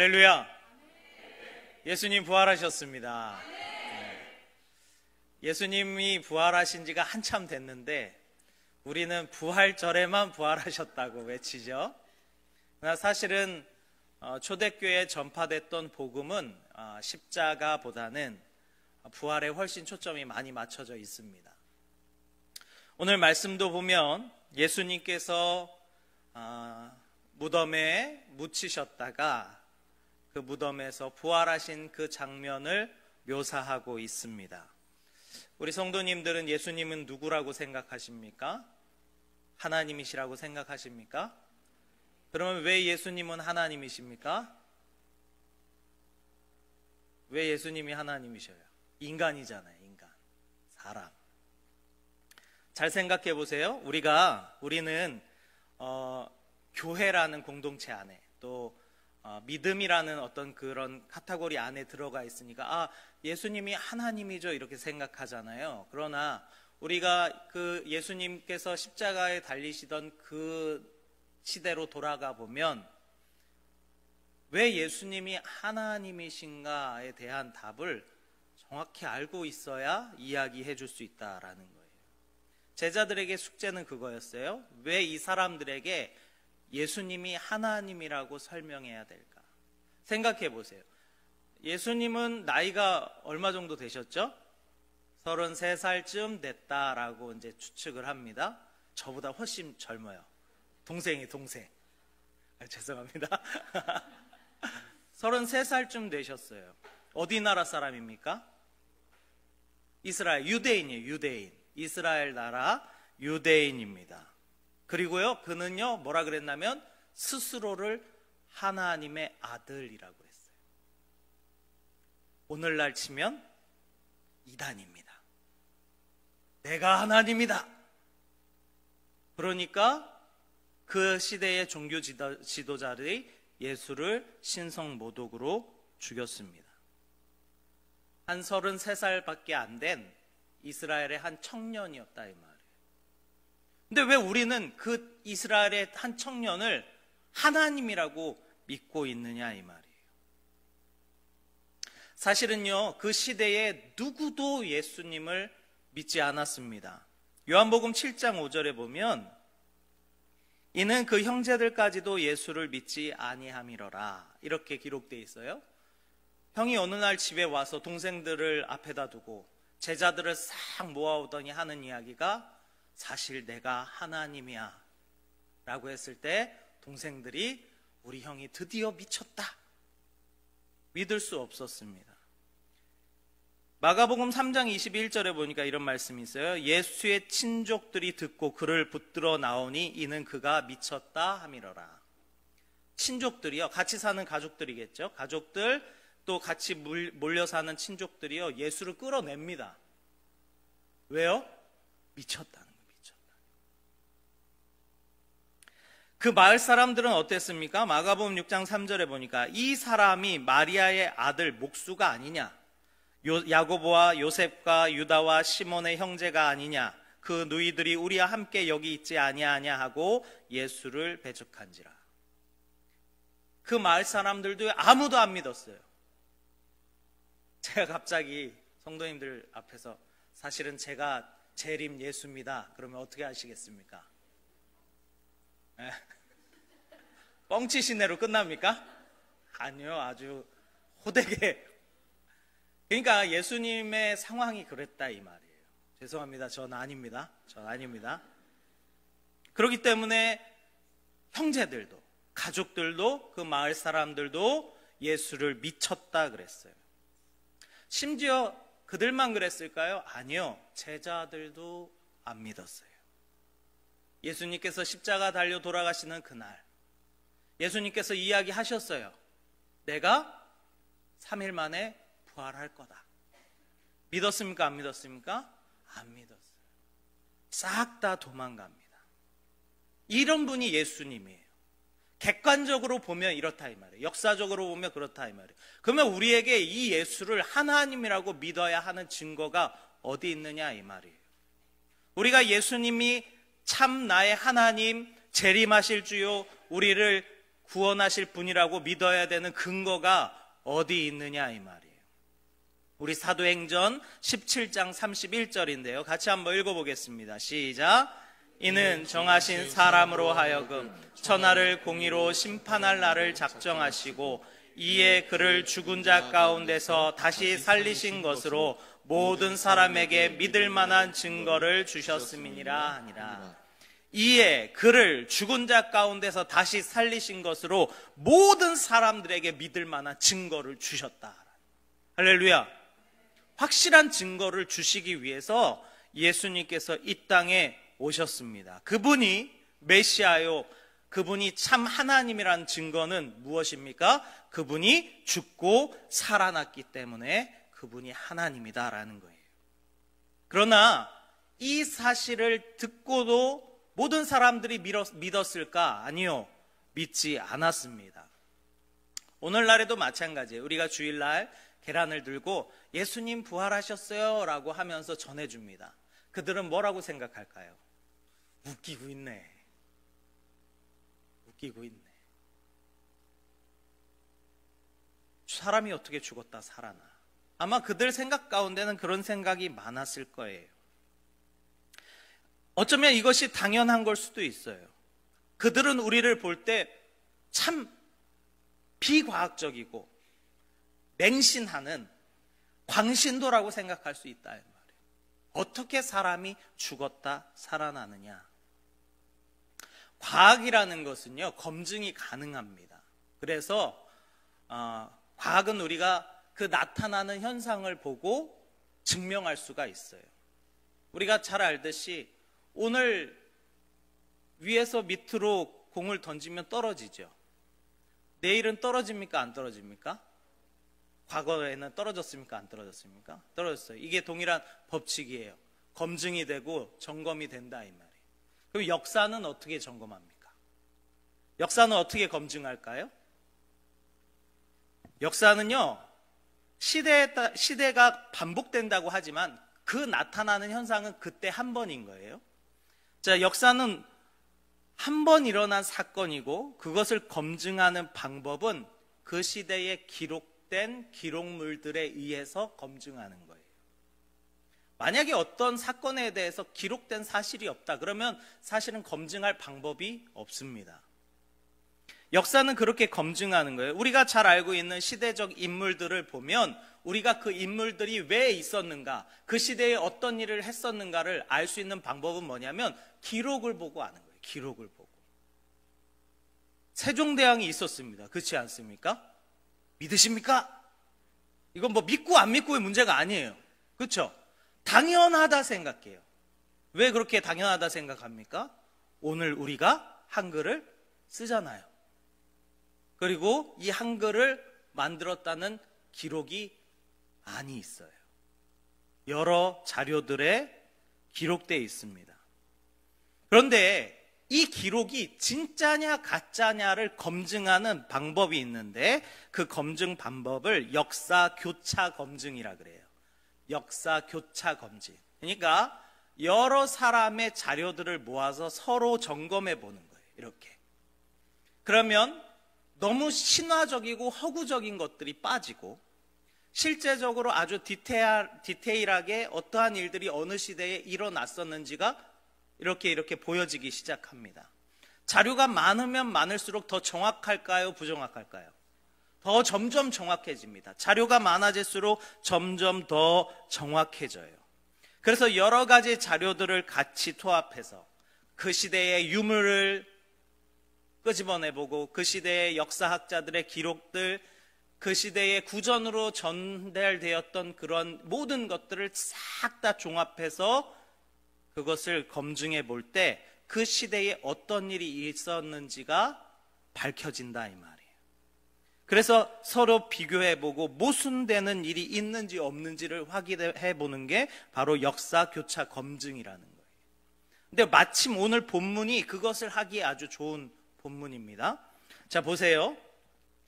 할렐루야. 예수님 부활하셨습니다. 예수님이 부활하신 지가 한참 됐는데 우리는 부활절에만 부활하셨다고 외치죠. 그러나 사실은 초대교회에 전파됐던 복음은 십자가보다는 부활에 훨씬 초점이 많이 맞춰져 있습니다. 오늘 말씀도 보면 예수님께서 무덤에 묻히셨다가 그 무덤에서 부활하신 그 장면을 묘사하고 있습니다. 우리 성도님들은 예수님은 누구라고 생각하십니까? 하나님이시라고 생각하십니까? 그러면 왜 예수님은 하나님이십니까? 왜 예수님이 하나님이셔요? 인간이잖아요. 인간, 사람. 잘 생각해 보세요. 우리는 교회라는 공동체 안에 또 믿음이라는 어떤 그런 카테고리 안에 들어가 있으니까 예수님이 하나님이죠 이렇게 생각하잖아요. 그러나 우리가 그 예수님께서 십자가에 달리시던 그 시대로 돌아가 보면 왜 예수님이 하나님이신가에 대한 답을 정확히 알고 있어야 이야기해 줄 수 있다라는 거예요. 제자들에게 숙제는 그거였어요. 왜 이 사람들에게 예수님이 하나님이라고 설명해야 될까? 생각해 보세요. 예수님은 나이가 얼마 정도 되셨죠? 33살쯤 됐다라고 이제 추측을 합니다. 저보다 훨씬 젊어요. 동생. 죄송합니다. 33살쯤 되셨어요. 어디 나라 사람입니까? 이스라엘, 유대인이에요. 유대인. 이스라엘 나라 유대인입니다. 그리고요, 그는요, 뭐라 그랬냐면 스스로를 하나님의 아들이라고 했어요. 오늘날 치면 이단입니다. 내가 하나님이다. 그러니까 그 시대의 종교 지도자들이 예수를 신성모독으로 죽였습니다. 한 33살밖에 안 된 이스라엘의 한 청년이었다 이 말이에요. 근데 왜 우리는 그 이스라엘의 한 청년을 하나님이라고 믿고 있느냐 이 말이에요. 사실은요, 그 시대에 누구도 예수님을 믿지 않았습니다. 요한복음 7장 5절에 보면 이는 그 형제들까지도 예수를 믿지 아니함이러라 이렇게 기록되어 있어요. 형이 어느 날 집에 와서 동생들을 앞에다 두고 제자들을 싹 모아오더니 하는 이야기가 사실 내가 하나님이야 라고 했을 때 동생들이 우리 형이 드디어 미쳤다 믿을 수 없었습니다. 마가복음 3장 21절에 보니까 이런 말씀이 있어요. 예수의 친족들이 듣고 그를 붙들어 나오니 이는 그가 미쳤다 함이러라. 친족들이요, 같이 사는 가족들이겠죠. 가족들 또 같이 몰려 사는 친족들이요, 예수를 끌어냅니다. 왜요? 미쳤다는 거예요. 미쳤다. 그 마을 사람들은 어땠습니까? 마가복음 6장 3절에 보니까 이 사람이 마리아의 아들 목수가 아니냐, 야고보와 요셉과 유다와 시몬의 형제가 아니냐, 그 누이들이 우리와 함께 여기 있지 아니하냐 하고 예수를 배척한지라. 그 마을 사람들도 아무도 안 믿었어요. 제가 갑자기 성도님들 앞에서 사실은 제가 재림 예수입니다. 그러면 어떻게 하시겠습니까? 뻥치신 대로 끝납니까? 아니요, 아주 호되게. 그러니까 예수님의 상황이 그랬다 이 말이에요. 죄송합니다. 전 아닙니다. 그렇기 때문에 형제들도 가족들도 그 마을 사람들도 예수를 미쳤다 그랬어요. 심지어 그들만 그랬을까요? 아니요. 제자들도 안 믿었어요. 예수님께서 십자가 달려 돌아가시는 그날 예수님께서 이야기하셨어요. 내가 3일 만에 부활할 거다. 믿었습니까? 안 믿었습니까? 안 믿었어요. 싹 다 도망갑니다. 이런 분이 예수님이에요. 객관적으로 보면 이렇다 이 말이에요. 역사적으로 보면 그렇다 이 말이에요. 그러면 우리에게 이 예수를 하나님이라고 믿어야 하는 증거가 어디 있느냐 이 말이에요. 우리가 예수님이 참 나의 하나님, 재림하실 주요, 우리를 구원하실 분이라고 믿어야 되는 근거가 어디 있느냐 이 말이에요. 우리 사도행전 17장 31절인데요. 같이 한번 읽어보겠습니다. 시작. 이는 정하신 사람으로 하여금 천하를 공의로 심판할 날을 작정하시고 이에 그를 죽은 자 가운데서 다시 살리신 것으로 모든 사람에게 믿을 만한 증거를 주셨음이니라 하니라. 이에 그를 죽은 자 가운데서 다시 살리신 것으로 모든 사람들에게 믿을 만한 증거를 주셨다. 할렐루야. 확실한 증거를 주시기 위해서 예수님께서 이 땅에 오셨습니다. 그분이 메시아요, 그분이 참 하나님이라는 증거는 무엇입니까? 그분이 죽고 살아났기 때문에 그분이 하나님이다라는 거예요. 그러나 이 사실을 듣고도 모든 사람들이 믿었을까? 아니요, 믿지 않았습니다. 오늘날에도 마찬가지예요. 우리가 주일날 계란을 들고 예수님 부활하셨어요 라고 하면서 전해줍니다. 그들은 뭐라고 생각할까요? 웃기고 있네. 웃기고 있네. 사람이 어떻게 죽었다 살아나. 아마 그들 생각 가운데는 그런 생각이 많았을 거예요. 어쩌면 이것이 당연한 걸 수도 있어요. 그들은 우리를 볼 때 참 비과학적이고 맹신하는 광신도라고 생각할 수 있다 이 말이에요. 어떻게 사람이 죽었다 살아나느냐. 과학이라는 것은요, 검증이 가능합니다. 그래서 과학은 우리가 그 나타나는 현상을 보고 증명할 수가 있어요. 우리가 잘 알듯이 오늘 위에서 밑으로 공을 던지면 떨어지죠. 내일은 떨어집니까? 안 떨어집니까? 과거에는 떨어졌습니까? 안 떨어졌습니까? 떨어졌어요. 이게 동일한 법칙이에요. 검증이 되고 점검이 된다 이 말이에요. 그럼 역사는 어떻게 점검합니까? 역사는 어떻게 검증할까요? 역사는요, 시대가 반복된다고 하지만 그 나타나는 현상은 그때 한 번인 거예요. 자, 역사는 한 번 일어난 사건이고 그것을 검증하는 방법은 그 시대에 기록된 기록물들에 의해서 검증하는 거예요. 만약에 어떤 사건에 대해서 기록된 사실이 없다 그러면 사실은 검증할 방법이 없습니다. 역사는 그렇게 검증하는 거예요. 우리가 잘 알고 있는 시대적 인물들을 보면 우리가 그 인물들이 왜 있었는가, 그 시대에 어떤 일을 했었는가를 알 수 있는 방법은 뭐냐면 기록을 보고 아는 거예요. 기록을 보고. 세종대왕이 있었습니다. 그렇지 않습니까? 믿으십니까? 이건 뭐 믿고 안 믿고의 문제가 아니에요. 그렇죠? 당연하다 생각해요. 왜 그렇게 당연하다 생각합니까? 오늘 우리가 한글을 쓰잖아요. 그리고 이 한글을 만들었다는 기록이 많이 있어요. 여러 자료들에 기록되어 있습니다. 그런데 이 기록이 진짜냐 가짜냐를 검증하는 방법이 있는데 그 검증 방법을 역사 교차 검증이라 그래요. 역사 교차 검증. 그러니까 여러 사람의 자료들을 모아서 서로 점검해 보는 거예요. 이렇게. 그러면 너무 신화적이고 허구적인 것들이 빠지고 실제적으로 아주 디테일하게 어떠한 일들이 어느 시대에 일어났었는지가 이렇게 보여지기 시작합니다. 자료가 많으면 많을수록 더 정확할까요? 부정확할까요? 더 점점 정확해집니다. 자료가 많아질수록 점점 더 정확해져요. 그래서 여러 가지 자료들을 같이 토합해서 그 시대의 유물을 끄집어내보고 그 시대의 역사학자들의 기록들, 그 시대의 구전으로 전달되었던 그런 모든 것들을 싹 다 종합해서 그것을 검증해 볼 때 그 시대에 어떤 일이 있었는지가 밝혀진다 이 말이에요. 그래서 서로 비교해보고 모순되는 일이 있는지 없는지를 확인해 보는 게 바로 역사 교차 검증이라는 거예요. 근데 마침 오늘 본문이 그것을 하기에 아주 좋은 본문입니다. 자, 보세요.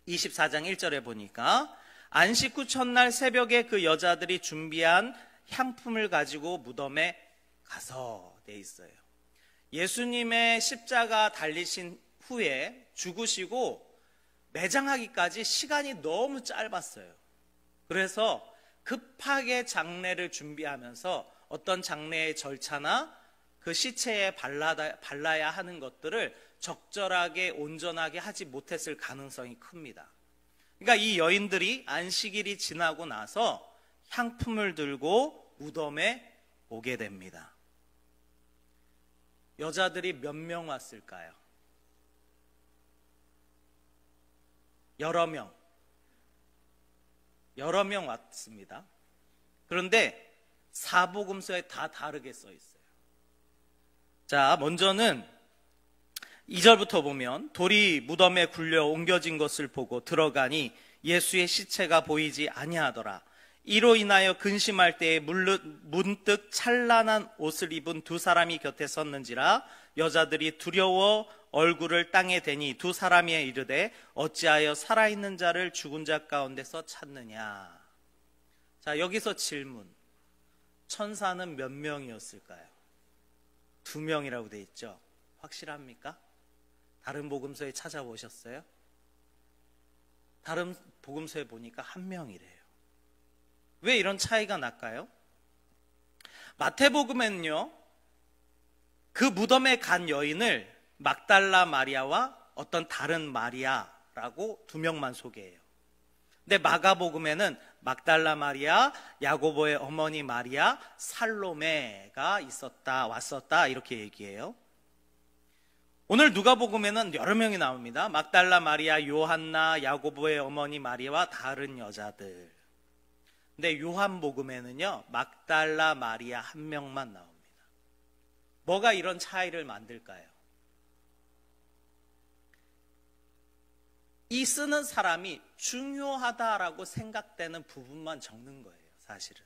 24장 1절에 보니까 안식 후 첫날 새벽에 그 여자들이 준비한 향품을 가지고 무덤에 가서 돼 있어요. 예수님의 십자가 달리신 후에 죽으시고 매장하기까지 시간이 너무 짧았어요. 그래서 급하게 장례를 준비하면서 어떤 장례의 절차나 그 시체에 발라야 하는 것들을 적절하게 온전하게 하지 못했을 가능성이 큽니다. 그러니까 이 여인들이 안식일이 지나고 나서 향품을 들고 무덤에 오게 됩니다. 여자들이 몇 명 왔을까요? 여러 명 왔습니다. 그런데 사복음서에 다 다르게 써 있어요. 자, 먼저는 2절부터 보면 돌이 무덤에 굴려 옮겨진 것을 보고 들어가니 예수의 시체가 보이지 아니하더라. 이로 인하여 근심할 때에 문득 찬란한 옷을 입은 두 사람이 곁에 섰는지라. 여자들이 두려워 얼굴을 땅에 대니 두 사람이 이르되 어찌하여 살아있는 자를 죽은 자 가운데서 찾느냐. 자, 여기서 질문. 천사는 몇 명이었을까요? 2명이라고 돼 있죠. 확실합니까? 다른 복음서에 찾아보셨어요? 다른 복음서에 보니까 1명이래요. 왜 이런 차이가 날까요? 마태복음에는요, 그 무덤에 간 여인을 막달라 마리아와 어떤 다른 마리아라고 2명만 소개해요. 근데 마가복음에는 막달라 마리아, 야고보의 어머니 마리아, 살로메가 왔었다 이렇게 얘기해요. 오늘 누가복음에는 여러 명이 나옵니다. 막달라 마리아, 요한나, 야고보의 어머니 마리아와 다른 여자들. 근데 요한복음에는요, 막달라 마리아 1명만 나옵니다. 뭐가 이런 차이를 만들까요? 이 쓰는 사람이 중요하다라고 생각되는 부분만 적는 거예요, 사실은.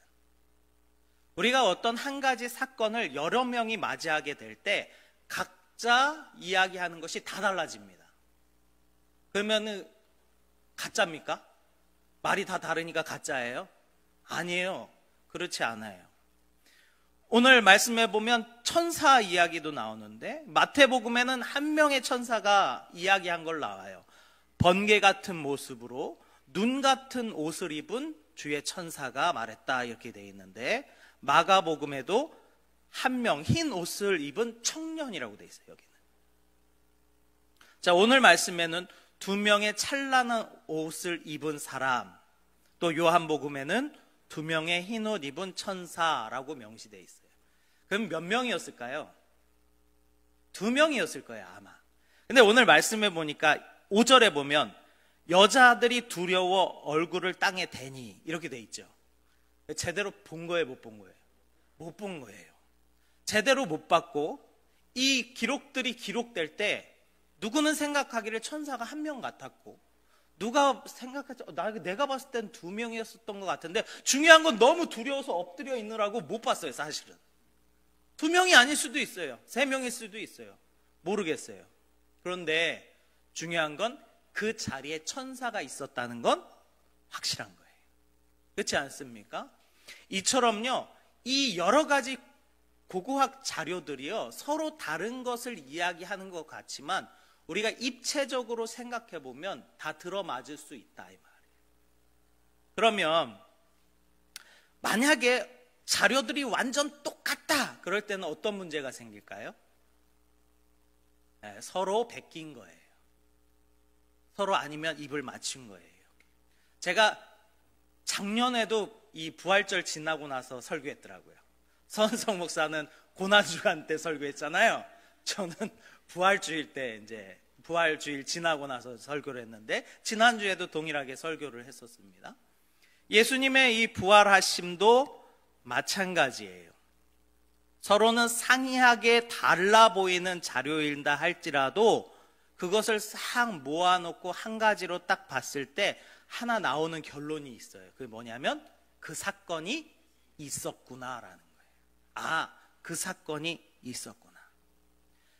우리가 어떤 한 가지 사건을 여러 명이 맞이하게 될 때 각자 이야기하는 것이 다 달라집니다. 그러면은 가짜입니까? 말이 다 다르니까 가짜예요? 아니에요. 그렇지 않아요. 오늘 말씀해 보면 천사 이야기도 나오는데 마태복음에는 1명의 천사가 이야기한 걸 나와요. 번개 같은 모습으로 눈 같은 옷을 입은 주의 천사가 말했다 이렇게 돼 있는데 마가복음에도 1명 흰 옷을 입은 청년이라고 돼 있어요. 여기는. 자, 오늘 말씀에는 2명의 찬란한 옷을 입은 사람, 또 요한복음에는 2명의 흰 옷 입은 천사라고 명시되어 있어요. 그럼 몇 명이었을까요? 2명이었을 거예요, 아마. 근데 오늘 말씀해 보니까 5절에 보면 여자들이 두려워 얼굴을 땅에 대니 이렇게 돼 있죠. 제대로 본 거예요, 못 본 거예요? 못 본 거예요. 제대로 못 봤고 이 기록들이 기록될 때 누구는 생각하기를 천사가 1명 같았고 누가 생각하지 내가 봤을 땐 2명이었던 것 같은데 중요한 건 너무 두려워서 엎드려 있느라고 못 봤어요, 사실은. 2명이 아닐 수도 있어요. 3명일 수도 있어요. 모르겠어요. 그런데 중요한 건 그 자리에 천사가 있었다는 건 확실한 거예요. 그렇지 않습니까? 이처럼요, 이 여러 가지 고고학 자료들이요, 서로 다른 것을 이야기하는 것 같지만 우리가 입체적으로 생각해 보면 다 들어맞을 수 있다 이 말이에요. 그러면 만약에 자료들이 완전 똑같다 그럴 때는 어떤 문제가 생길까요? 네, 서로 베낀 거예요. 서로 아니면 입을 맞춘 거예요. 제가 작년에도 이 부활절 지나고 나서 설교했더라고요. 서은석 목사는 고난주간 때 설교했잖아요. 저는 부활주일 때 이제 부활주일 지나고 나서 설교를 했는데 지난주에도 동일하게 설교를 했었습니다. 예수님의 이 부활하심도 마찬가지예요. 서로는 상이하게 달라 보이는 자료인다 할지라도 그것을 싹 모아놓고 한 가지로 딱 봤을 때 하나 나오는 결론이 있어요. 그게 뭐냐면 그 사건이 있었구나라는 거예요. 아, 그 사건이 있었구나.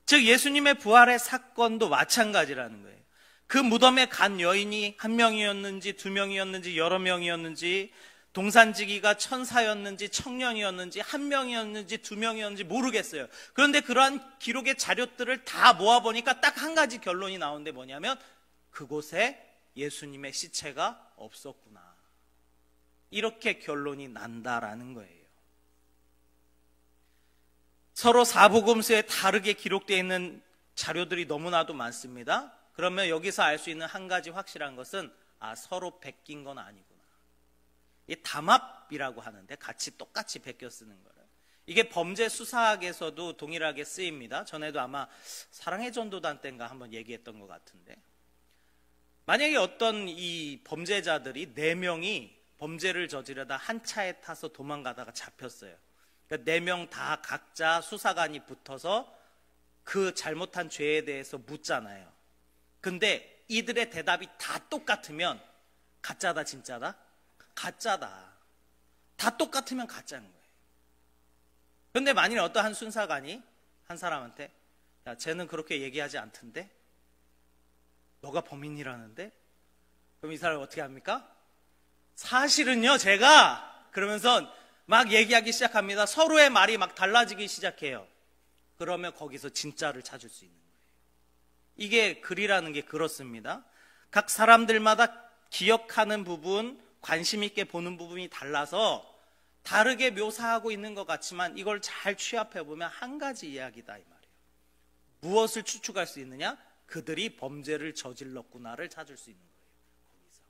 즉 예수님의 부활의 사건도 마찬가지라는 거예요. 그 무덤에 간 여인이 1명이었는지 2명이었는지 여러 명이었는지 동산지기가 천사였는지 청년이었는지 1명이었는지 2명이었는지 모르겠어요. 그런데 그러한 기록의 자료들을 다 모아보니까 딱 한 가지 결론이 나오는데 뭐냐면 그곳에 예수님의 시체가 없었구나. 이렇게 결론이 난다라는 거예요. 서로 사복음서에 다르게 기록되어 있는 자료들이 너무나도 많습니다. 그러면 여기서 알 수 있는 한 가지 확실한 것은 서로 베낀 건 아니구나. 이 담합이라고 하는데 같이 똑같이 베껴 쓰는 거예요. 이게 범죄 수사학에서도 동일하게 쓰입니다. 전에도 아마 사랑의 전도단 때인가 한번 얘기했던 것 같은데, 만약에 어떤 이 범죄자들이 4명이 범죄를 저지르다 한 차에 타서 도망가다가 잡혔어요. 그러니까 4명 다 각자 수사관이 붙어서 그 잘못한 죄에 대해서 묻잖아요. 근데 이들의 대답이 다 똑같으면 가짜다 진짜다? 가짜다. 다 똑같으면 가짜인 거예요. 그런데 만일 어떤 한 순사관이 한 사람한테 야, 쟤는 그렇게 얘기하지 않던데? 너가 범인이라는데? 그럼 이 사람이 어떻게 합니까? 사실은요, 제가 그러면서 막 얘기하기 시작합니다. 서로의 말이 막 달라지기 시작해요. 그러면 거기서 진짜를 찾을 수 있는 거예요. 이게 글이라는 게 그렇습니다. 각 사람들마다 기억하는 부분, 관심 있게 보는 부분이 달라서 다르게 묘사하고 있는 것 같지만 이걸 잘 취합해보면 한 가지 이야기다 이 말이에요. 무엇을 추측할 수 있느냐? 그들이 범죄를 저질렀구나를 찾을 수 있는 거예요. 거기서.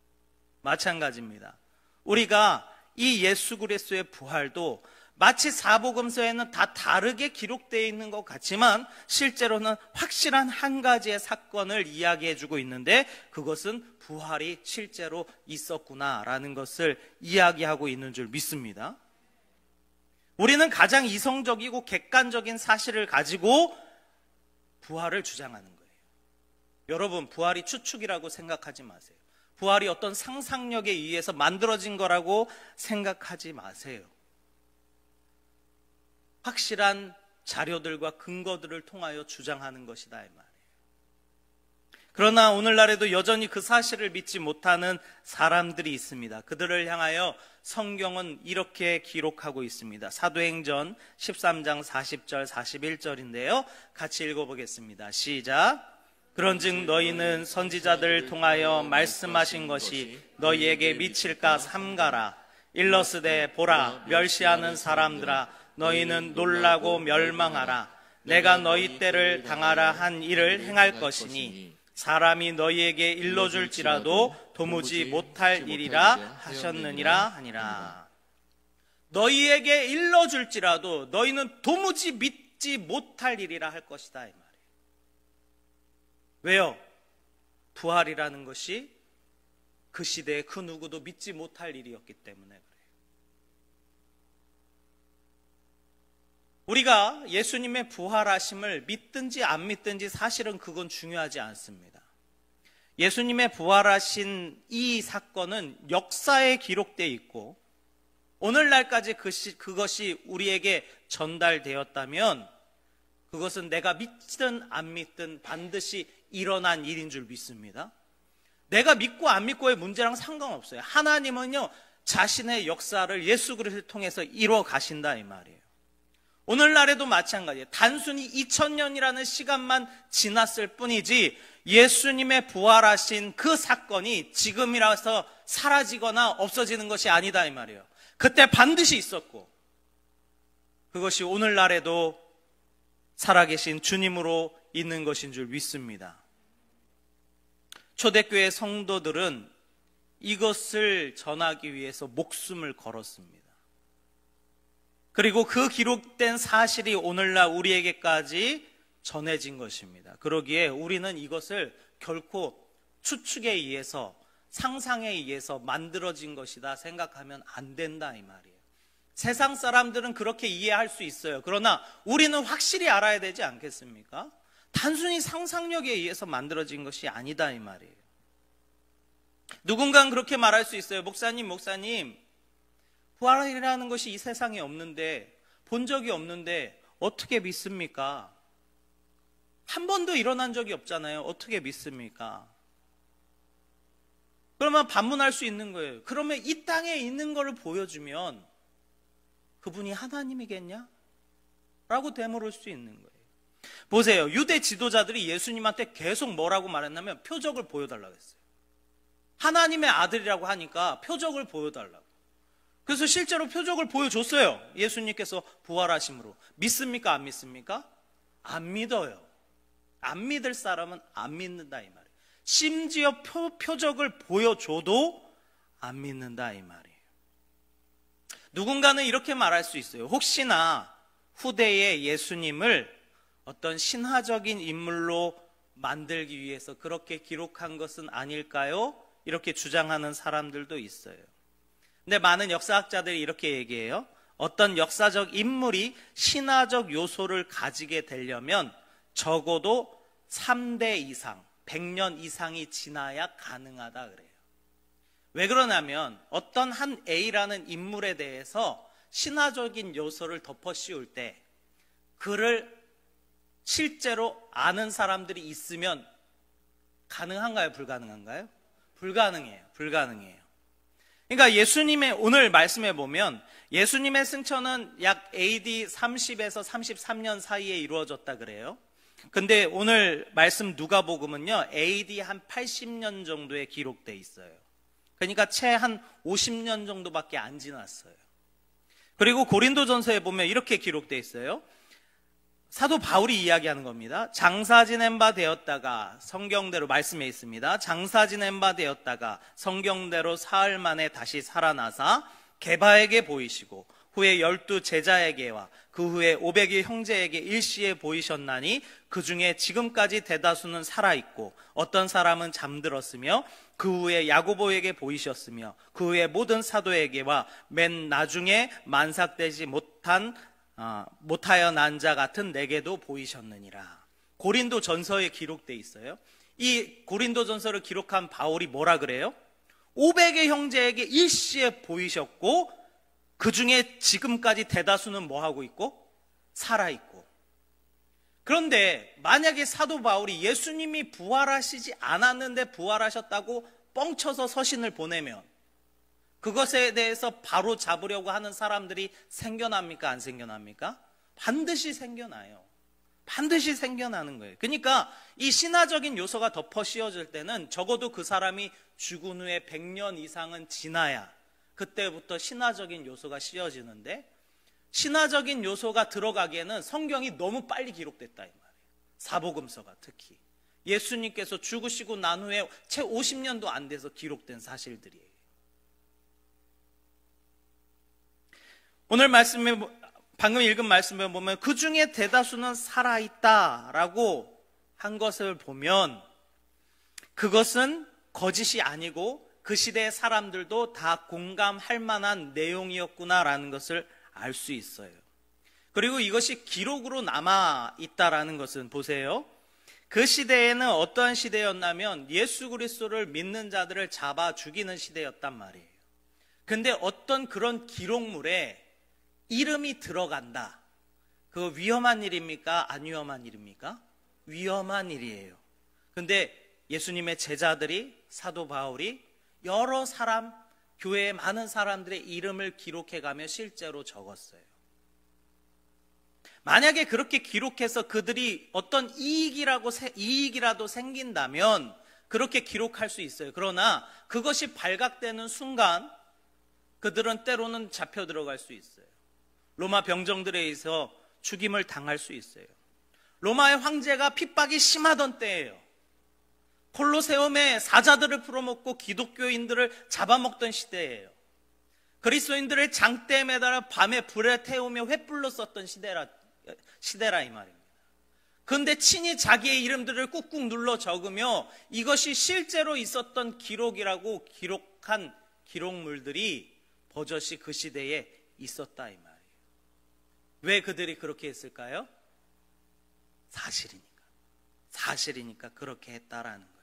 마찬가지입니다. 우리가 이 예수 그리스도의 부활도 마치 사복음서에는 다 다르게 기록되어 있는 것 같지만 실제로는 확실한 한 가지의 사건을 이야기해주고 있는데 그것은 부활이 실제로 있었구나라는 것을 이야기하고 있는 줄 믿습니다. 우리는 가장 이성적이고 객관적인 사실을 가지고 부활을 주장하는 거예요. 여러분, 부활이 추측이라고 생각하지 마세요. 부활이 어떤 상상력에 의해서 만들어진 거라고 생각하지 마세요. 확실한 자료들과 근거들을 통하여 주장하는 것이다 이 말이에요. 그러나 오늘날에도 여전히 그 사실을 믿지 못하는 사람들이 있습니다. 그들을 향하여 성경은 이렇게 기록하고 있습니다. 사도행전 13장 40절 41절인데요. 같이 읽어보겠습니다. 시작. 그런즉 너희는 선지자들을 통하여 말씀하신 것이 너희에게 미칠까 삼가라. 일러스되 보라 멸시하는 사람들아 너희는 놀라고 멸망하라. 내가 너희 때를 당하라 한 일을 행할 것이니 사람이 너희에게 일러줄지라도 도무지 못할 일이라 하셨느니라 하니라. 너희에게 일러줄지라도 너희는 도무지 믿지 못할 일이라 할 것이다 이 말이에요. 왜요? 부활이라는 것이 그 시대에 그 누구도 믿지 못할 일이었기 때문에 그래요. 우리가 예수님의 부활하심을 믿든지 안 믿든지 사실은 그건 중요하지 않습니다. 예수님의 부활하신 이 사건은 역사에 기록되어 있고 오늘날까지 그것이 우리에게 전달되었다면 그것은 내가 믿든 안 믿든 반드시 일어난 일인 줄 믿습니다. 내가 믿고 안 믿고의 문제랑 상관없어요. 하나님은요 자신의 역사를 예수 그리스도를 통해서 이루어 가신다 이 말이에요. 오늘날에도 마찬가지예요. 단순히 2000년이라는 시간만 지났을 뿐이지 예수님의 부활하신 그 사건이 지금이라서 사라지거나 없어지는 것이 아니다 이 말이에요. 그때 반드시 있었고 그것이 오늘날에도 살아계신 주님으로 있는 것인 줄 믿습니다. 초대교회 성도들은 이것을 전하기 위해서 목숨을 걸었습니다. 그리고 그 기록된 사실이 오늘날 우리에게까지 전해진 것입니다. 그러기에 우리는 이것을 결코 추측에 의해서 상상에 의해서 만들어진 것이다 생각하면 안 된다 이 말이에요. 세상 사람들은 그렇게 이해할 수 있어요. 그러나 우리는 확실히 알아야 되지 않겠습니까? 단순히 상상력에 의해서 만들어진 것이 아니다 이 말이에요. 누군가는 그렇게 말할 수 있어요. 목사님 부활이라는 것이 이 세상에 없는데 본 적이 없는데 어떻게 믿습니까? 한 번도 일어난 적이 없잖아요. 어떻게 믿습니까? 그러면 반문할 수 있는 거예요. 그러면 이 땅에 있는 것을 보여주면 그분이 하나님이겠냐? 라고 되물을 수 있는 거예요. 보세요. 유대 지도자들이 예수님한테 계속 뭐라고 말했냐면 표적을 보여달라고 했어요. 하나님의 아들이라고 하니까 표적을 보여달라고. 그래서 실제로 표적을 보여줬어요. 예수님께서 부활하심으로. 믿습니까? 안 믿습니까? 안 믿어요. 안 믿을 사람은 안 믿는다 이 말이에요. 심지어 표적을 보여줘도 안 믿는다 이 말이에요. 누군가는 이렇게 말할 수 있어요. 혹시나 후대의 예수님을 어떤 신화적인 인물로 만들기 위해서 그렇게 기록한 것은 아닐까요? 이렇게 주장하는 사람들도 있어요. 근데 많은 역사학자들이 이렇게 얘기해요. 어떤 역사적 인물이 신화적 요소를 가지게 되려면 적어도 3대 이상, 100년 이상이 지나야 가능하다 그래요. 왜 그러냐면 어떤 한 A라는 인물에 대해서 신화적인 요소를 덮어 씌울 때 그를 실제로 아는 사람들이 있으면 가능한가요? 불가능한가요? 불가능해요. 불가능해요. 그러니까 예수님의 오늘 말씀해 보면 예수님의 승천은 약 AD 30에서 33년 사이에 이루어졌다 그래요. 근데 오늘 말씀 누가복음은요 AD 한 80년 정도에 기록돼 있어요. 그러니까 채 한 50년 정도밖에 안 지났어요. 그리고 고린도전서에 보면 이렇게 기록돼 있어요. 사도 바울이 이야기하는 겁니다. 장사 지낸 바 되었다가 성경대로 말씀에 있습니다. 장사 지낸 바 되었다가 성경대로 사흘 만에 다시 살아나사 게바에게 보이시고 후에 12 제자에게와 그 후에 500의 형제에게 일시에 보이셨나니 그 중에 지금까지 대다수는 살아있고 어떤 사람은 잠들었으며 그 후에 야고보에게 보이셨으며 그 후에 모든 사도에게와 맨 나중에 만삭되지 못하여 난 자 같은 내게도 보이셨느니라. 고린도 전서에 기록돼 있어요. 이 고린도 전서를 기록한 바울이 뭐라 그래요? 500의 형제에게 일시에 보이셨고 그 중에 지금까지 대다수는 뭐 하고 있고? 살아있고. 그런데 만약에 사도 바울이 예수님이 부활하시지 않았는데 부활하셨다고 뻥쳐서 서신을 보내면 그것에 대해서 바로 잡으려고 하는 사람들이 생겨납니까? 안 생겨납니까? 반드시 생겨나요. 반드시 생겨나는 거예요. 그러니까 이 신화적인 요소가 덮어 씌워질 때는 적어도 그 사람이 죽은 후에 100년 이상은 지나야 그때부터 신화적인 요소가 씌워지는데 신화적인 요소가 들어가기에는 성경이 너무 빨리 기록됐다 이 말이에요. 사복음서가 특히 예수님께서 죽으시고 난 후에 채 50년도 안 돼서 기록된 사실들이에요. 오늘 말씀에 방금 읽은 말씀에 보면 그 중에 대다수는 살아있다라고 한 것을 보면 그것은 거짓이 아니고 그 시대의 사람들도 다 공감할 만한 내용이었구나라는 것을 알 수 있어요. 그리고 이것이 기록으로 남아있다라는 것은 보세요. 그 시대에는 어떠한 시대였냐면 예수 그리스도를 믿는 자들을 잡아 죽이는 시대였단 말이에요. 근데 어떤 그런 기록물에 이름이 들어간다. 그거 위험한 일입니까? 안 위험한 일입니까? 위험한 일이에요. 근데 예수님의 제자들이 사도 바울이 여러 사람, 교회의 많은 사람들의 이름을 기록해가며 실제로 적었어요. 만약에 그렇게 기록해서 그들이 어떤 이익이라도 생긴다면 그렇게 기록할 수 있어요. 그러나 그것이 발각되는 순간 그들은 때로는 잡혀 들어갈 수 있어요. 로마 병정들에 의해서 죽임을 당할 수 있어요. 로마의 황제가 핍박이 심하던 때예요. 콜로세움에 사자들을 풀어먹고 기독교인들을 잡아먹던 시대예요. 그리스도인들을 장대에 매달아 밤에 불에 태우며 횃불로 썼던 시대라 이 말입니다. 그런데 친히 자기의 이름들을 꾹꾹 눌러 적으며 이것이 실제로 있었던 기록이라고 기록한 기록물들이 버젓이 그 시대에 있었다 이 말이에요. 왜 그들이 그렇게 했을까요? 사실이니까 그렇게 했다라는 거예요.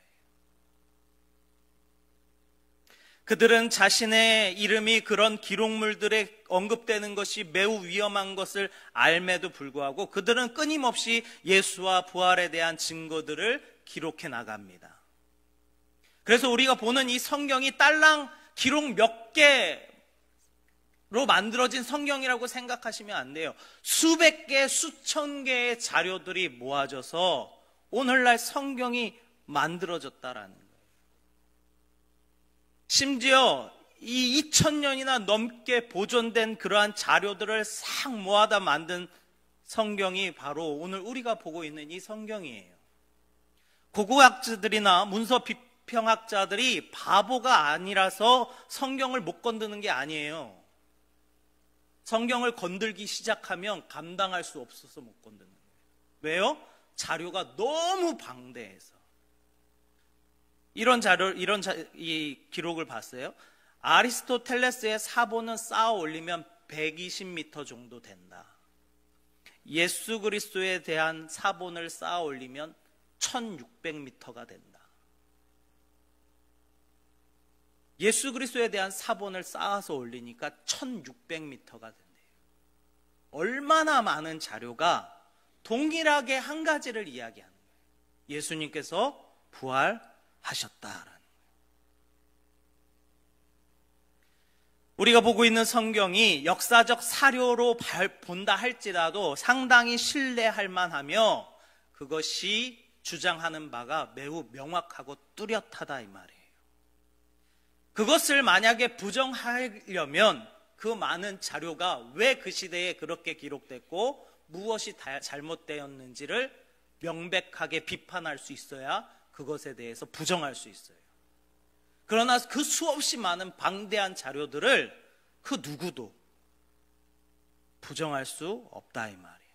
그들은 자신의 이름이 그런 기록물들에 언급되는 것이 매우 위험한 것을 알매도 불구하고 그들은 끊임없이 예수와 부활에 대한 증거들을 기록해 나갑니다. 그래서 우리가 보는 이 성경이 딸랑 기록 몇 개로 만들어진 성경이라고 생각하시면 안 돼요. 수백 개, 수천 개의 자료들이 모아져서 오늘날 성경이 만들어졌다라는 거예요. 심지어 이 2000년이나 넘게 보존된 그러한 자료들을 싹 모아다 만든 성경이 바로 오늘 우리가 보고 있는 이 성경이에요. 고고학자들이나 문서 비평학자들이 바보가 아니라서 성경을 못 건드는 게 아니에요. 성경을 건들기 시작하면 감당할 수 없어서 못 건드는 거예요. 왜요? 자료가 너무 방대해서. 이 기록을 봤어요. 아리스토텔레스의 사본은 쌓아 올리면 120m 정도 된다. 예수 그리스도에 대한 사본을 쌓아 올리면 1600m가 된다. 예수 그리스도에 대한 사본을 쌓아서 올리니까 1600m가 된대요. 얼마나 많은 자료가 동일하게 한 가지를 이야기하는 거예요. 예수님께서 부활하셨다라는 거예요. 우리가 보고 있는 성경이 역사적 사료로 본다 할지라도 상당히 신뢰할 만하며 그것이 주장하는 바가 매우 명확하고 뚜렷하다 이 말이에요. 그것을 만약에 부정하려면 그 많은 자료가 왜 그 시대에 그렇게 기록됐고 무엇이 잘못되었는지를 명백하게 비판할 수 있어야 그것에 대해서 부정할 수 있어요. 그러나 그 수없이 많은 방대한 자료들을 그 누구도 부정할 수 없다 이 말이에요.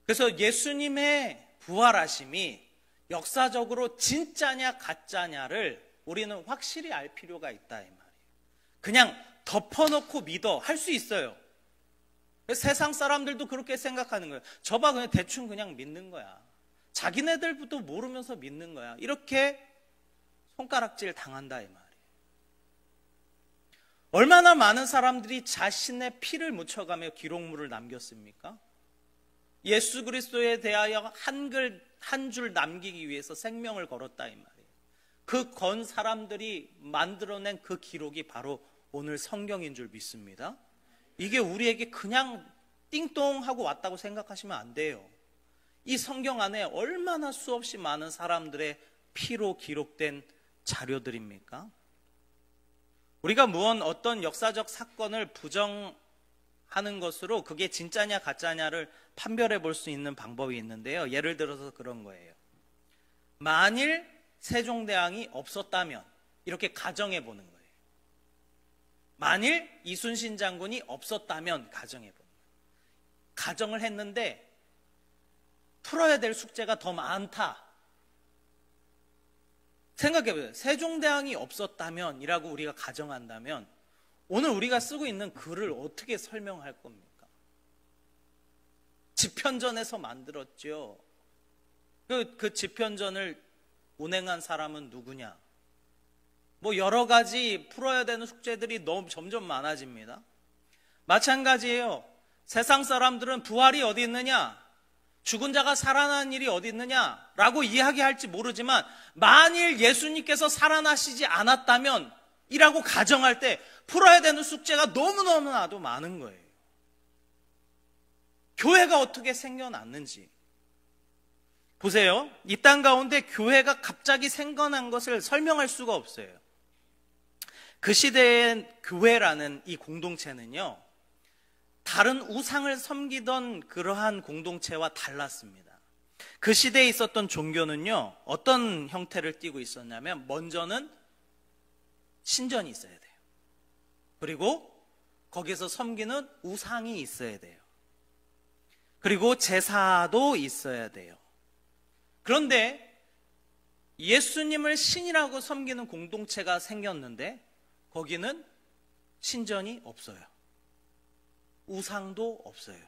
그래서 예수님의 부활하심이 역사적으로 진짜냐 가짜냐를 우리는 확실히 알 필요가 있다 이 말이에요. 그냥 덮어놓고 믿어 할 수 있어요. 세상 사람들도 그렇게 생각하는 거예요. 저봐 그냥 대충 그냥 믿는 거야. 자기네들도 모르면서 믿는 거야. 이렇게 손가락질 당한다 이 말이에요. 얼마나 많은 사람들이 자신의 피를 묻혀가며 기록물을 남겼습니까? 예수 그리스도에 대하여 한 줄 남기기 위해서 생명을 걸었다 이 말이에요. 그 건 사람들이 만들어낸 그 기록이 바로 오늘 성경인 줄 믿습니다. 이게 우리에게 그냥 띵동하고 왔다고 생각하시면 안 돼요. 이 성경 안에 얼마나 수없이 많은 사람들의 피로 기록된 자료들입니까? 우리가 어떤 역사적 사건을 부정하는 것으로 그게 진짜냐 가짜냐를 판별해 볼 수 있는 방법이 있는데요. 예를 들어서 그런 거예요. 만일 세종대왕이 없었다면 이렇게 가정해 보는 거예요. 만일 이순신 장군이 없었다면 가정해 보는 거예요. 가정을 했는데 풀어야 될 숙제가 더 많다. 생각해보세요. 세종대왕이 없었다면 이라고 우리가 가정한다면 오늘 우리가 쓰고 있는 글을 어떻게 설명할 겁니까? 집현전에서 만들었죠. 그 집현전을 운행한 사람은 누구냐? 여러 가지 풀어야 되는 숙제들이 너무 점점 많아집니다. 마찬가지예요. 세상 사람들은 부활이 어디 있느냐? 죽은 자가 살아난 일이 어디 있느냐라고 이야기할지 모르지만 만일 예수님께서 살아나시지 않았다면 이라고 가정할 때 풀어야 되는 숙제가 너무너무나도 많은 거예요. 교회가 어떻게 생겨났는지 보세요. 이 땅 가운데 교회가 갑자기 생겨난 것을 설명할 수가 없어요. 그 시대의 교회라는 이 공동체는요, 다른 우상을 섬기던 그러한 공동체와 달랐습니다. 그 시대에 있었던 종교는요, 어떤 형태를 띠고 있었냐면 먼저는 신전이 있어야 돼요. 그리고 거기서 섬기는 우상이 있어야 돼요. 그리고 제사도 있어야 돼요. 그런데 예수님을 신이라고 섬기는 공동체가 생겼는데 거기는 신전이 없어요. 우상도 없어요.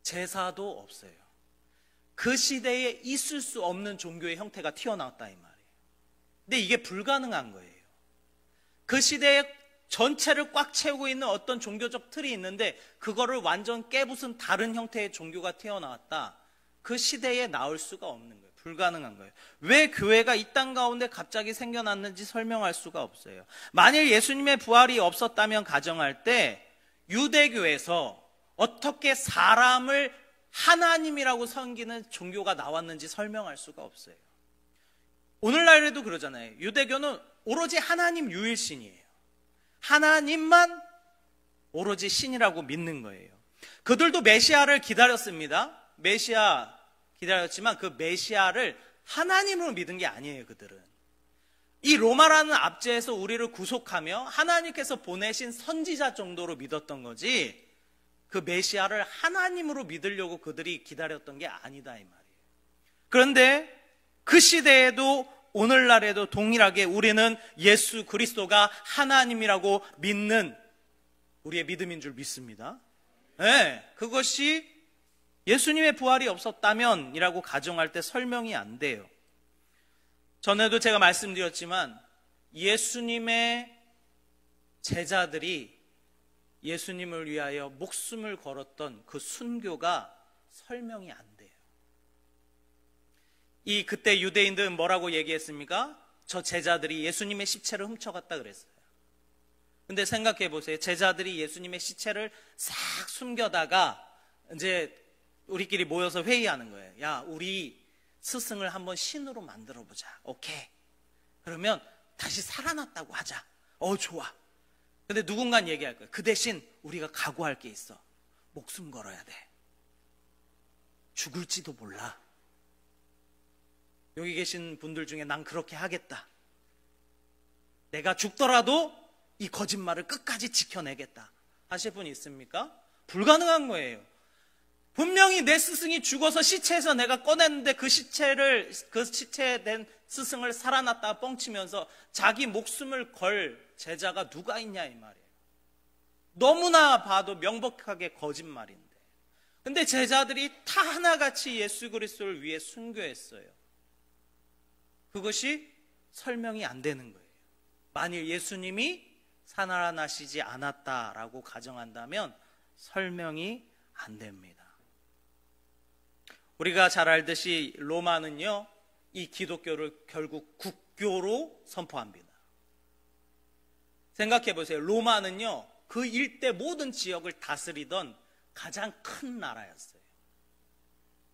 제사도 없어요. 그 시대에 있을 수 없는 종교의 형태가 튀어나왔다 이 말이에요. 근데 이게 불가능한 거예요. 그 시대에 전체를 꽉 채우고 있는 어떤 종교적 틀이 있는데 그거를 완전 깨부순 다른 형태의 종교가 튀어나왔다. 그 시대에 나올 수가 없는 거예요. 불가능한 거예요. 왜 교회가 이 땅 가운데 갑자기 생겨났는지 설명할 수가 없어요. 만일 예수님의 부활이 없었다면 가정할 때 유대교에서 어떻게 사람을 하나님이라고 섬기는 종교가 나왔는지 설명할 수가 없어요. 오늘날에도 그러잖아요. 유대교는 오로지 하나님 유일신이에요. 하나님만 오로지 신이라고 믿는 거예요. 그들도 메시아를 기다렸습니다. 메시아 기다렸지만 그 메시아를 하나님으로 믿은 게 아니에요. 그들은 이 로마라는 압제에서 우리를 구속하며 하나님께서 보내신 선지자 정도로 믿었던 거지, 그 메시아를 하나님으로 믿으려고 그들이 기다렸던 게 아니다 이 말이에요. 그런데 그 시대에도 오늘날에도 동일하게 우리는 예수 그리스도가 하나님이라고 믿는 우리의 믿음인 줄 믿습니다. 네, 그것이 예수님의 부활이 없었다면 이라고 가정할 때 설명이 안 돼요. 전에도 제가 말씀드렸지만 예수님의 제자들이 예수님을 위하여 목숨을 걸었던 그 순교가 설명이 안 돼요. 그때 유대인들은 뭐라고 얘기했습니까? 저 제자들이 예수님의 시체를 훔쳐갔다 그랬어요. 근데 생각해 보세요. 제자들이 예수님의 시체를 싹 숨겨다가 이제 우리끼리 모여서 회의하는 거예요. 야, 우리 스승을 한번 신으로 만들어 보자. 오케이. 그러면 다시 살아났다고 하자. 좋아. 근데 누군가는 얘기할 거예요. 그 대신 우리가 각오할 게 있어. 목숨 걸어야 돼. 죽을지도 몰라. 여기 계신 분들 중에 난 그렇게 하겠다. 내가 죽더라도 이 거짓말을 끝까지 지켜내겠다 하실 분 있습니까? 불가능한 거예요. 분명히 내 스승이 죽어서 시체에서 내가 꺼냈는데 그 시체에 된 스승을 살아났다가 뻥치면서 자기 목숨을 걸 제자가 누가 있냐 이 말이에요. 너무나 봐도 명백하게 거짓말인데. 근데 제자들이 다 하나같이 예수 그리스도를 위해 순교했어요. 그것이 설명이 안 되는 거예요. 만일 예수님이 살아나시지 않았다라고 가정한다면 설명이 안 됩니다. 우리가 잘 알듯이 로마는요, 이 기독교를 결국 국교로 선포합니다. 생각해 보세요. 로마는요, 그 일대 모든 지역을 다스리던 가장 큰 나라였어요.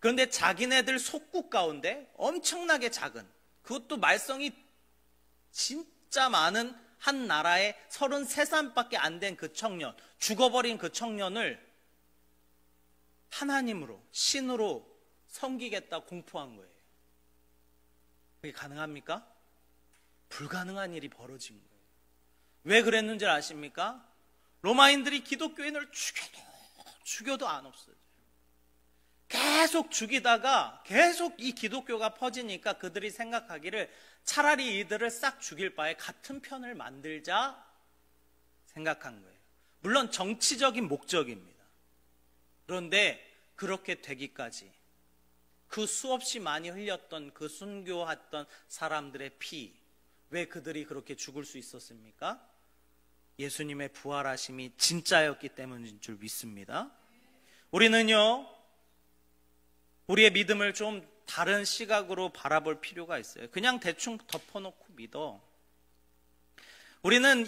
그런데 자기네들 속국 가운데 엄청나게 작은, 그것도 말썽이 진짜 많은 한 나라의 33살밖에 안 된 그 청년, 죽어버린 그 청년을 하나님으로, 신으로 섬기겠다 공포한 거예요. 그게 가능합니까? 불가능한 일이 벌어진 거예요. 왜 그랬는지 아십니까? 로마인들이 기독교인을 죽여도 안 없어져요. 계속 죽이다가 계속 이 기독교가 퍼지니까 그들이 생각하기를 차라리 이들을 싹 죽일 바에 같은 편을 만들자 생각한 거예요. 물론 정치적인 목적입니다. 그런데 그렇게 되기까지 그 수없이 많이 흘렸던 그 순교했던 사람들의 피, 왜 그들이 그렇게 죽을 수 있었습니까? 예수님의 부활하심이 진짜였기 때문인 줄 믿습니다. 우리는요, 우리의 믿음을 좀 다른 시각으로 바라볼 필요가 있어요. 그냥 대충 덮어놓고 믿어. 우리는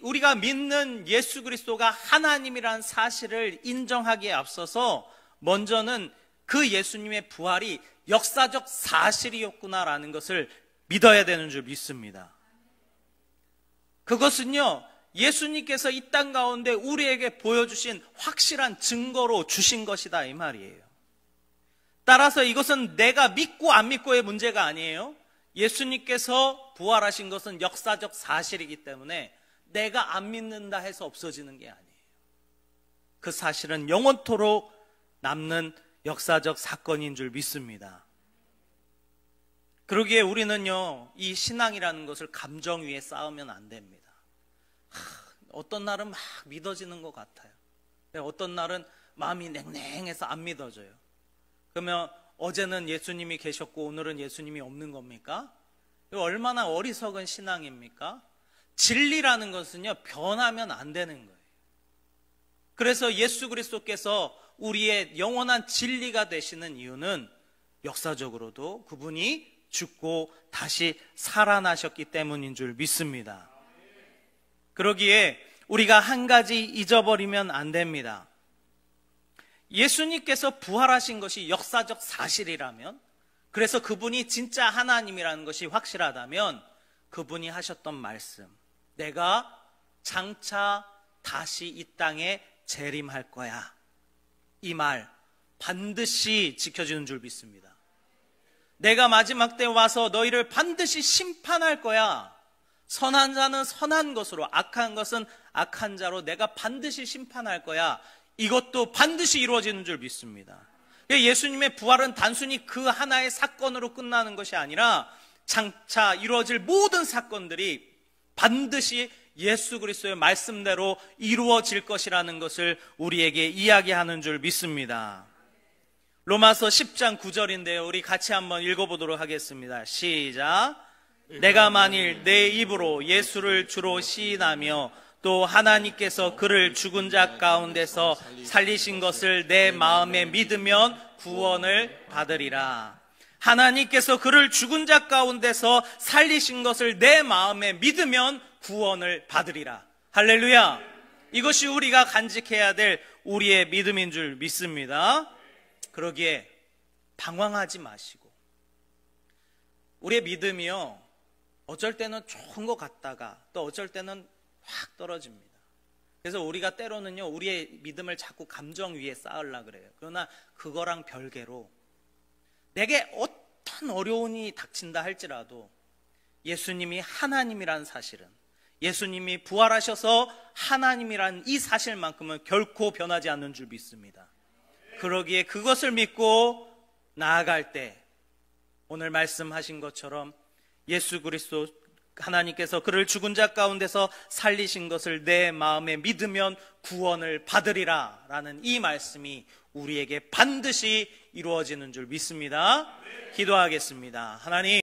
우리가 믿는 예수 그리스도가 하나님이라는 사실을 인정하기에 앞서서 먼저는 그 예수님의 부활이 역사적 사실이었구나라는 것을 믿어야 되는 줄 믿습니다. 그것은요, 예수님께서 이 땅 가운데 우리에게 보여주신 확실한 증거로 주신 것이다 이 말이에요. 따라서 이것은 내가 믿고 안 믿고의 문제가 아니에요. 예수님께서 부활하신 것은 역사적 사실이기 때문에 내가 안 믿는다 해서 없어지는 게 아니에요. 그 사실은 영원토록 남는 역사적 사건인 줄 믿습니다. 그러기에 우리는요, 이 신앙이라는 것을 감정 위에 쌓으면 안 됩니다. 어떤 날은 막 믿어지는 것 같아요. 어떤 날은 마음이 냉랭해서 안 믿어져요. 그러면 어제는 예수님이 계셨고 오늘은 예수님이 없는 겁니까? 이거 얼마나 어리석은 신앙입니까? 진리라는 것은요, 변하면 안 되는 거예요. 그래서 예수 그리스도께서 우리의 영원한 진리가 되시는 이유는 역사적으로도 그분이 죽고 다시 살아나셨기 때문인 줄 믿습니다. 그러기에 우리가 한 가지 잊어버리면 안 됩니다. 예수님께서 부활하신 것이 역사적 사실이라면 그래서 그분이 진짜 하나님이라는 것이 확실하다면 그분이 하셨던 말씀, 내가 장차 다시 이 땅에 재림할 거야, 이 말 반드시 지켜지는 줄 믿습니다. 내가 마지막 때 와서 너희를 반드시 심판할 거야. 선한 자는 선한 것으로, 악한 것은 악한 자로 내가 반드시 심판할 거야. 이것도 반드시 이루어지는 줄 믿습니다. 예수님의 부활은 단순히 그 하나의 사건으로 끝나는 것이 아니라 장차 이루어질 모든 사건들이 반드시 예수 그리스도의 말씀대로 이루어질 것이라는 것을 우리에게 이야기하는 줄 믿습니다. 로마서 10장 9절인데요. 우리 같이 한번 읽어보도록 하겠습니다. 시작. 내가 만일 내 입으로 예수를 주로 시인하며 또 하나님께서 그를 죽은 자 가운데서 살리신 것을 내 마음에 믿으면 구원을 받으리라. 하나님께서 그를 죽은 자 가운데서 살리신 것을 내 마음에 믿으면 구원을 받으리라. 할렐루야. 이것이 우리가 간직해야 될 우리의 믿음인 줄 믿습니다. 그러기에 방황하지 마시고, 우리의 믿음이요, 어쩔 때는 좋은 것 같다가 또 어쩔 때는 확 떨어집니다. 그래서 우리가 때로는요, 우리의 믿음을 자꾸 감정 위에 쌓으려고 그래요. 그러나 그거랑 별개로 내게 어떤 어려움이 닥친다 할지라도 예수님이 하나님이라는 사실은, 예수님이 부활하셔서 하나님이라는 이 사실만큼은 결코 변하지 않는 줄 믿습니다. 그러기에 그것을 믿고 나아갈 때 오늘 말씀하신 것처럼 예수 그리스도 하나님께서 그를 죽은 자 가운데서 살리신 것을 내 마음에 믿으면 구원을 받으리라 라는 이 말씀이 우리에게 반드시 이루어지는 줄 믿습니다. 기도하겠습니다. 하나님,